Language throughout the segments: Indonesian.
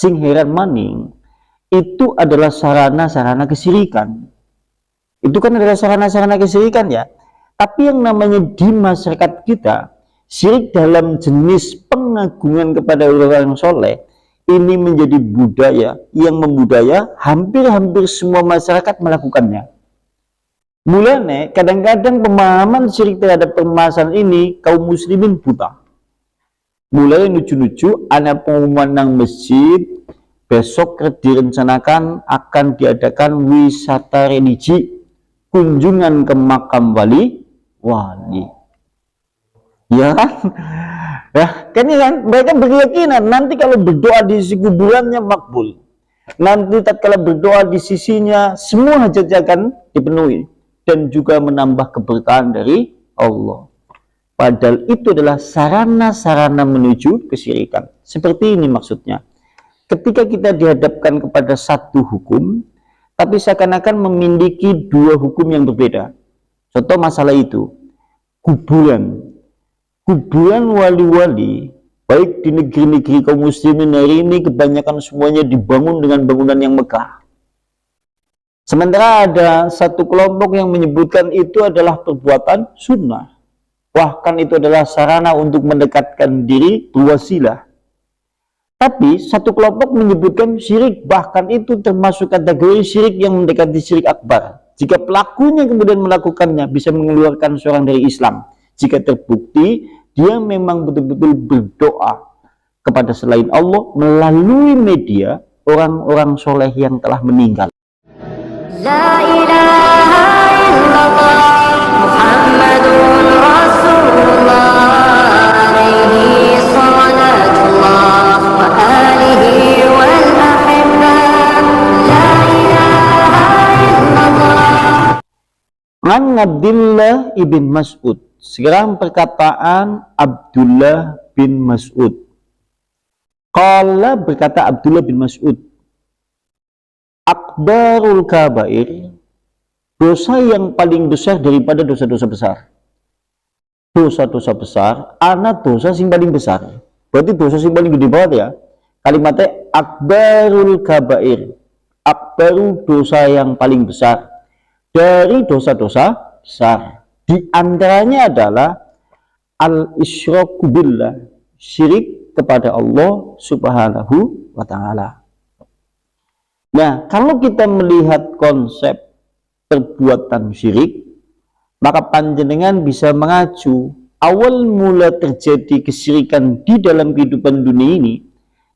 Sing heran maning, itu adalah sarana-sarana kesyirikan. Itu kan adalah sarana-sarana kesyirikan ya. Tapi yang namanya di masyarakat kita, syirik dalam jenis pengagungan kepada orang-orang soleh, ini menjadi budaya yang membudaya hampir-hampir semua masyarakat melakukannya. Mulanya kadang-kadang pemahaman syirik terhadap permasalahan ini kaum muslimin buta. Mulai lucu-lucu, anak pengumuman nang masjid, besok direncanakan akan diadakan wisata religi, kunjungan ke makam wali. Ya kan? Ya, kan ini kan mereka berkeyakinan nanti kalau berdoa di sisi kuburannya makbul. Nanti tatkala berdoa di sisinya semua hajatnya akan dipenuhi dan juga menambah keberkahan dari Allah. Padahal itu adalah sarana-sarana menuju kesyirikan. Seperti ini maksudnya. Ketika kita dihadapkan kepada satu hukum, tapi seakan-akan memiliki dua hukum yang berbeda. Contoh masalah itu, kuburan. Kuburan wali-wali, baik di negeri-negeri kaum muslimin hari ini, kebanyakan semuanya dibangun dengan bangunan yang megah. Sementara ada satu kelompok yang menyebutkan itu adalah perbuatan sunnah. Bahkan itu adalah sarana untuk mendekatkan diri berwasilah. Tapi satu kelompok menyebutkan syirik, bahkan itu termasuk kategori syirik yang mendekati syirik akbar. Jika pelakunya kemudian melakukannya bisa mengeluarkan seorang dari Islam. Jika terbukti dia memang betul-betul berdoa kepada selain Allah melalui media orang-orang soleh yang telah meninggal. La ilaha illallah Muhammadun Rasulullah alaihi salatullah wa alihi wal ahibbah. La ilaha illallah. An Abdullah ibn Mas'ud. Sekarang perkataan Abdullah bin Mas'ud. Qala berkata Abdullah bin Mas'ud, akbarul kabair, dosa yang paling besar daripada dosa-dosa besar. Dosa-dosa besar, anak dosa yang paling besar. Berarti dosa yang paling gede banget ya. Kalimatnya akbarul kabair, akbaru dosa yang paling besar dari dosa-dosa besar. Di antaranya adalah al-isyraku billah, syirik kepada Allah Subhanahu wa ta'ala. Nah, kalau kita melihat konsep perbuatan syirik, maka panjenengan bisa mengacu awal mula terjadi kesyirikan di dalam kehidupan dunia ini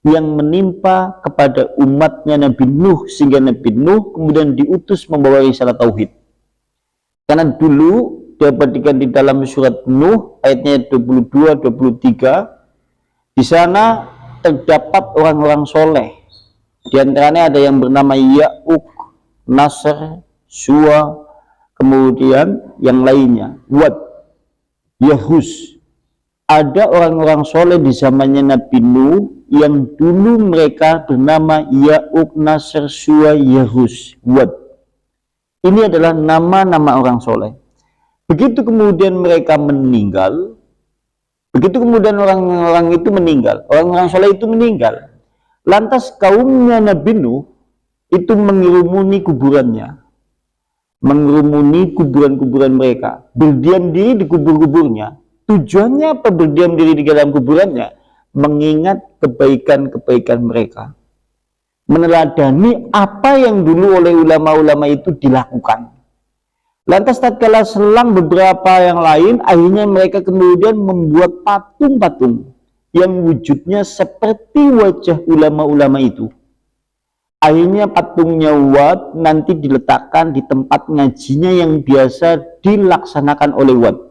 yang menimpa kepada umatnya Nabi Nuh, sehingga Nabi Nuh kemudian diutus membawa risalah tauhid. Karena dulu diabadikan di dalam surat Nuh ayatnya 22-23, di sana terdapat orang-orang soleh. Di antaranya ada yang bernama Ya'uq, Nasr, Suwa, kemudian yang lainnya Wad, Yahus. Ada orang-orang soleh di zamannya Nabi Nuh yang dulu mereka bernama Ya'uq, Nasr, Suwa, Yahus, Wad. Ini adalah nama-nama orang soleh. Begitu kemudian mereka meninggal, begitu kemudian orang-orang itu meninggal, orang-orang soleh itu meninggal, lantas kaumnya Nabi Nuh itu mengirumuni kuburannya, mengirumuni kuburan-kuburan mereka, berdiam diri di kubur-kuburnya. Tujuannya apa berdiam diri di dalam kuburannya? Mengingat kebaikan-kebaikan mereka, meneladani apa yang dulu oleh ulama-ulama itu dilakukan. Lantas tatkala selang beberapa yang lain, akhirnya mereka kemudian membuat patung-patung yang wujudnya seperti wajah ulama-ulama itu. Akhirnya patungnya Wad nanti diletakkan di tempat ngajinya yang biasa dilaksanakan oleh Wad.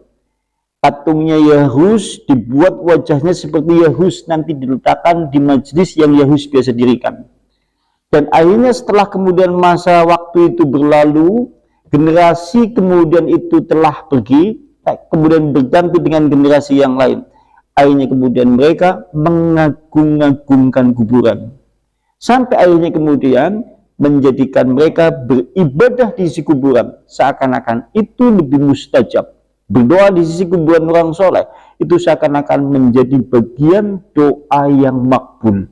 Patungnya Yahus dibuat wajahnya seperti Yahus, nanti diletakkan di majelis yang Yahus biasa dirikan. Dan akhirnya setelah kemudian masa waktu itu berlalu, generasi kemudian itu telah pergi, kemudian berganti dengan generasi yang lain. Akhirnya kemudian mereka mengagung-agungkan kuburan. Sampai akhirnya kemudian menjadikan mereka beribadah di sisi kuburan. Seakan-akan itu lebih mustajab. Berdoa di sisi kuburan orang soleh, itu seakan-akan menjadi bagian doa yang makbul.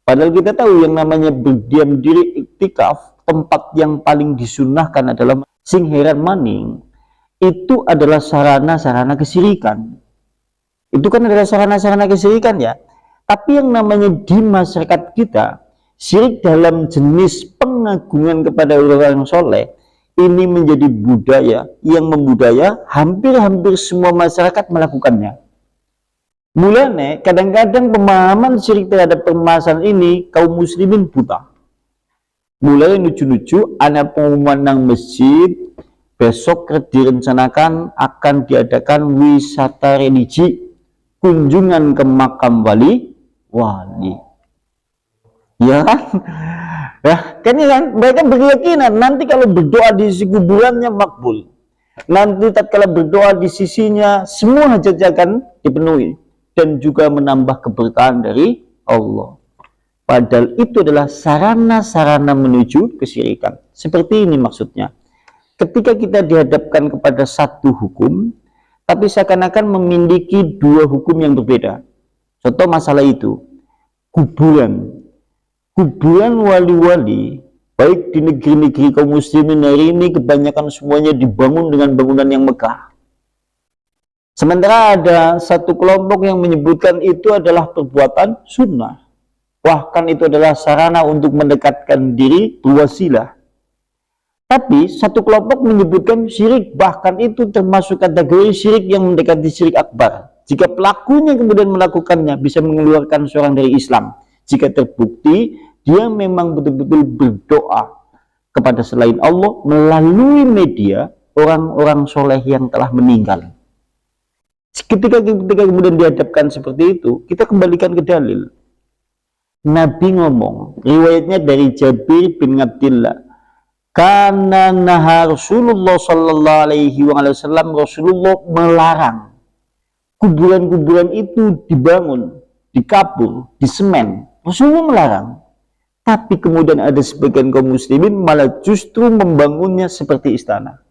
Padahal kita tahu yang namanya berdiam diri iktikaf, tempat yang paling disunahkan adalah sing heran maning, itu adalah sarana-sarana kesyirikan. Itu kan adalah sarana-sarana kesyirikan ya. Tapi yang namanya di masyarakat kita, syirik dalam jenis pengagungan kepada orang-orang soleh, ini menjadi budaya yang membudaya hampir-hampir semua masyarakat melakukannya. Mulanya kadang-kadang pemahaman syirik terhadap permasalahan ini kaum muslimin buta. Mulai lucu-lucu anak pengumuman nang masjid besok direncanakan akan diadakan wisata religi, kunjungan ke makam wali. Ya kan? Ya, kan mereka berkeyakinan nanti kalau berdoa di sisi kuburannya makbul. Nanti tatkala berdoa di sisinya semua hajat akan dipenuhi dan juga menambah keberkahan dari Allah. Padahal itu adalah sarana-sarana menuju kesyirikan. Seperti ini maksudnya. Ketika kita dihadapkan kepada satu hukum, tapi seakan-akan memiliki dua hukum yang berbeda. Contoh masalah itu, kuburan. Kuburan wali-wali, baik di negeri-negeri kaum muslimin hari ini, kebanyakan semuanya dibangun dengan bangunan yang megah. Sementara ada satu kelompok yang menyebutkan itu adalah perbuatan sunnah. Bahkan itu adalah sarana untuk mendekatkan diri berwasilah. Tapi satu kelompok menyebutkan syirik, bahkan itu termasuk kategori syirik yang mendekati syirik akbar. Jika pelakunya kemudian melakukannya, bisa mengeluarkan seorang dari Islam. Jika terbukti dia memang betul-betul berdoa kepada selain Allah melalui media orang-orang soleh yang telah meninggal. Ketika kemudian dihadapkan seperti itu, kita kembalikan ke dalil. Nabi ngomong, riwayatnya dari Jabir bin Abdillah, karena naha Rasulullah sallallahu alaihi wasallam, Rasulullah melarang kuburan-kuburan itu dibangun, dikabur, disemen. Rasulullah melarang. Tapi kemudian ada sebagian kaum muslimin malah justru membangunnya seperti istana.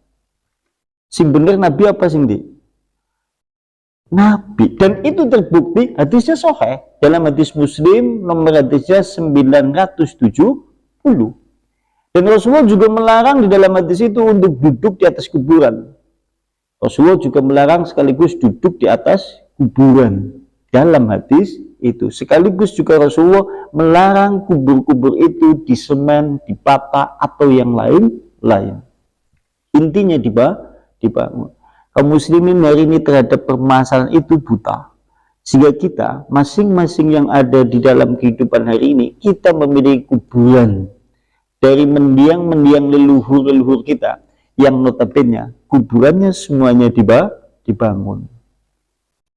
Sing bener Nabi apa sing di? Nabi. Dan itu terbukti hadisnya sahih dalam hadis Muslim nomor hadisnya 970. Dan Rasulullah juga melarang di dalam hadis itu untuk duduk di atas kuburan. Rasulullah juga melarang sekaligus duduk di atas kuburan dalam hadis itu. Sekaligus juga Rasulullah melarang kubur-kubur itu disemen, dipata atau yang lain-lain. Intinya dibangun. Kaum muslimin hari ini terhadap permasalahan itu buta. Sehingga kita masing-masing yang ada di dalam kehidupan hari ini, kita memiliki kuburan dari mendiang-mendiang leluhur-leluhur kita yang notabene kuburannya semuanya dibangun.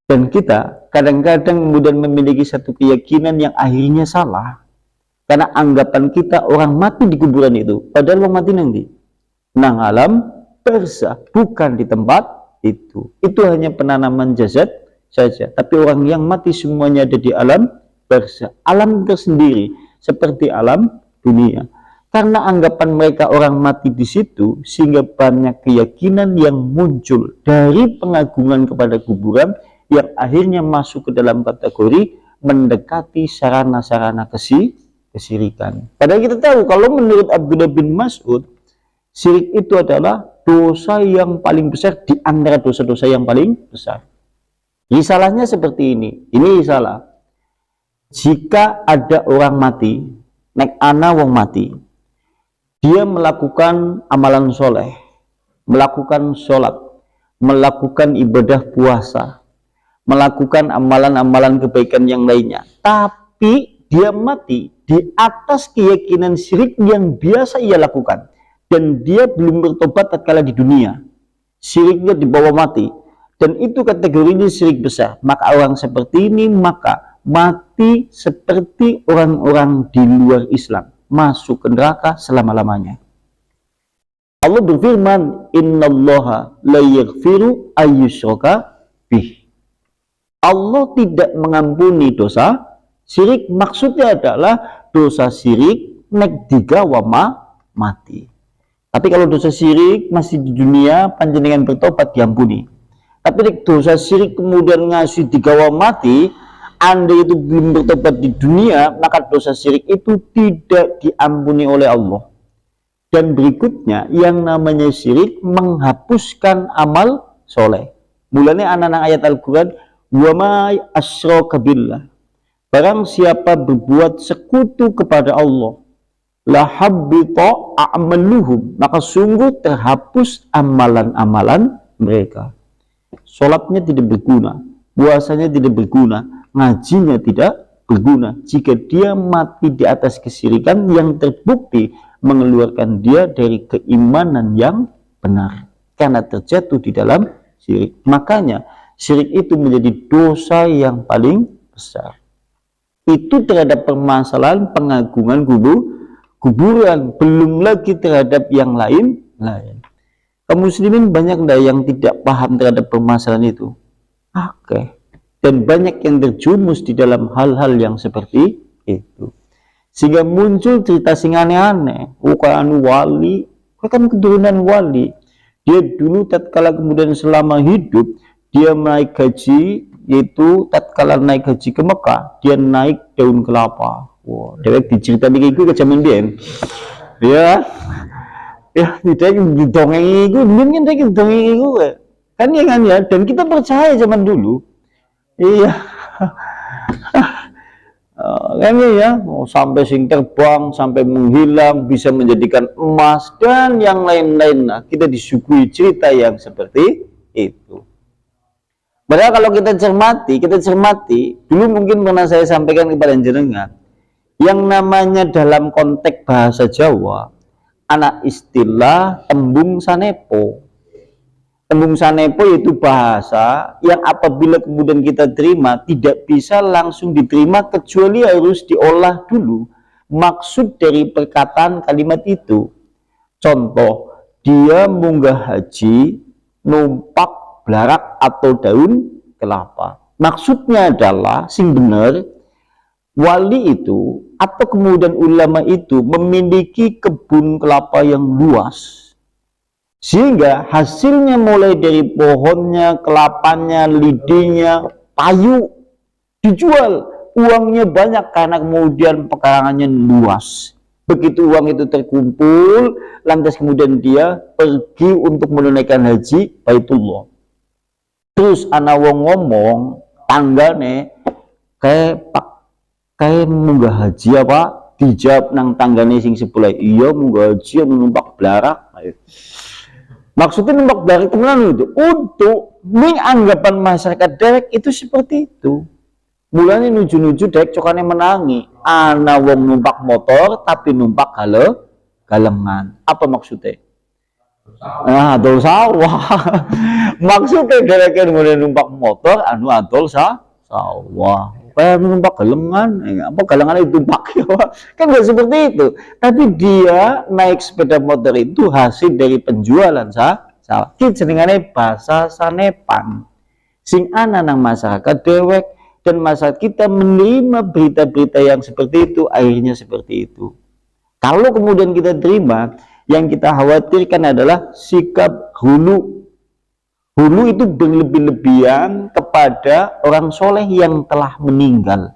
Dan kita kadang-kadang kemudian memiliki satu keyakinan yang akhirnya salah. Karena anggapan kita orang mati di kuburan itu, padahal orang mati nanti nang alam barzah, bukan di tempat itu. Itu hanya penanaman jasad saja. Tapi orang yang mati semuanya ada di alam barzah, alam tersendiri seperti alam dunia. Karena anggapan mereka orang mati di situ, sehingga banyak keyakinan yang muncul dari pengagungan kepada kuburan yang akhirnya masuk ke dalam kategori mendekati sarana-sarana kesyirikan. Padahal kita tahu kalau menurut Abdullah bin Mas'ud, syirik itu adalah dosa yang paling besar di antara dosa-dosa yang paling besar. Risalahnya seperti ini risalah. Jika ada orang mati, nek ana wong mati, dia melakukan amalan soleh, melakukan sholat, melakukan ibadah puasa, melakukan amalan-amalan kebaikan yang lainnya, tapi dia mati di atas keyakinan syirik yang biasa ia lakukan, dan dia belum bertobat tatkala di dunia, syiriknya dibawa mati, dan itu kategorinya syirik besar. Maka orang seperti ini maka mati seperti orang-orang di luar Islam, masuk ke neraka selama-lamanya. Allah berfirman, innallaha la yaghfiru ayyushraka bih. Allah tidak mengampuni dosa syirik. Maksudnya adalah dosa syirik nek digawa mati. Tapi kalau dosa syirik masih di dunia, panjenengan bertobat diampuni. Tapi nek dosa syirik kemudian ngasih digawa mati, Anda itu belum bertobat di dunia, maka dosa syirik itu tidak diampuni oleh Allah. Dan berikutnya, yang namanya syirik menghapuskan amal soleh. Mulanya anak-anak ayat Al-Quran, wa ma asyraka billah, barang siapa berbuat sekutu kepada Allah, la habbita a'maluhum, maka sungguh terhapus amalan-amalan mereka. Sholatnya tidak berguna, puasanya tidak berguna, ngajinya tidak berguna jika dia mati di atas kesyirikan yang terbukti mengeluarkan dia dari keimanan yang benar karena terjatuh di dalam syirik. Makanya syirik itu menjadi dosa yang paling besar. Itu terhadap permasalahan pengagungan kuburan, belum lagi terhadap yang lain. Kaum muslimin banyak yang tidak paham terhadap permasalahan itu. Oke. Dan banyak yang terjumus di dalam hal-hal yang seperti itu. Sehingga muncul cerita sing aneh-aneh. Anu wali, kan keturunan wali. Dia dulu tatkala kemudian selama hidup, dia naik haji, yaitu tatkala naik haji ke Mekah, dia naik daun kelapa. Wah, dewek diceritakan iku ke zaman biyen. Ya. Ya, tidak didongeng iku, kan dia didongeng iku. Kan ya, dan kita percaya zaman dulu. Iya. Kan ya, sampai sing terbang, sampai menghilang, bisa menjadikan emas dan yang lain-lain. Nah, kita disuguhi cerita yang seperti itu. Padahal kalau kita cermati, dulu mungkin pernah saya sampaikan kepada jenengan, yang namanya dalam konteks bahasa Jawa, anak istilah tembung sanepo. Tembung sanepo itu bahasa yang apabila kemudian kita terima tidak bisa langsung diterima kecuali harus diolah dulu maksud dari perkataan kalimat itu. Contoh, dia munggah haji numpak blarak atau daun kelapa. Maksudnya adalah sing benar wali itu atau kemudian ulama itu memiliki kebun kelapa yang luas. Sehingga hasilnya mulai dari pohonnya, kelapanya, lidinya, payu dijual, uangnya banyak karena kemudian pekarangannya luas. Begitu uang itu terkumpul, lantas kemudian dia pergi untuk menunaikan haji Baitullah. Terus ana wong ngomong tanggane kayak munggah haji apa? Dijawab nang tanggane sing sebelah, iya munggah haji numpak blarak. Maksudnya numpak blarak temenan itu untuk menganggapan masyarakat derek itu seperti itu. Mulanya nuju-nuju dek cokane menangi, ana wong numpak motor tapi numpak galengan. Apa maksudnya? Nah, adol sawah. Maksudnya derek mulai numpak motor anu adol sawah. Kayak numpak galengan, apa galengan itu tumpak ya, kan nggak seperti itu. Tapi dia naik sepeda motor itu hasil dari penjualan sawah. Kita jenengane bahasa sanepan. Sing ana nang masyarakat dewek dan masyarakat kita menerima berita-berita yang seperti itu, akhirnya seperti itu. Kalau kemudian kita terima, yang kita khawatirkan adalah sikap hulu. Hulu itu berlebih-lebihan kepada orang soleh yang telah meninggal,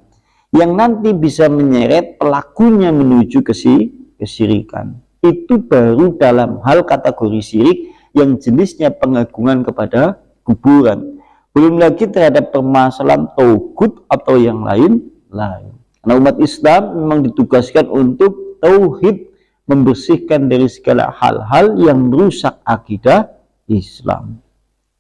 yang nanti bisa menyeret pelakunya menuju kesyirikan. Itu baru dalam hal kategori syirik yang jenisnya pengagungan kepada kuburan. Belum lagi terhadap permasalahan tauhid atau yang lain. Karena umat Islam memang ditugaskan untuk tauhid, membersihkan dari segala hal-hal yang merusak akidah Islam.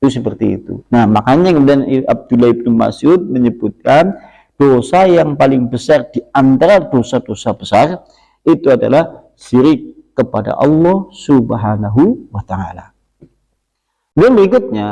Itu seperti itu. Nah, makanya kemudian Abdullah bin Mas'ud menyebutkan dosa yang paling besar di antara dosa-dosa besar itu adalah syirik kepada Allah Subhanahu wa taala. Dan berikutnya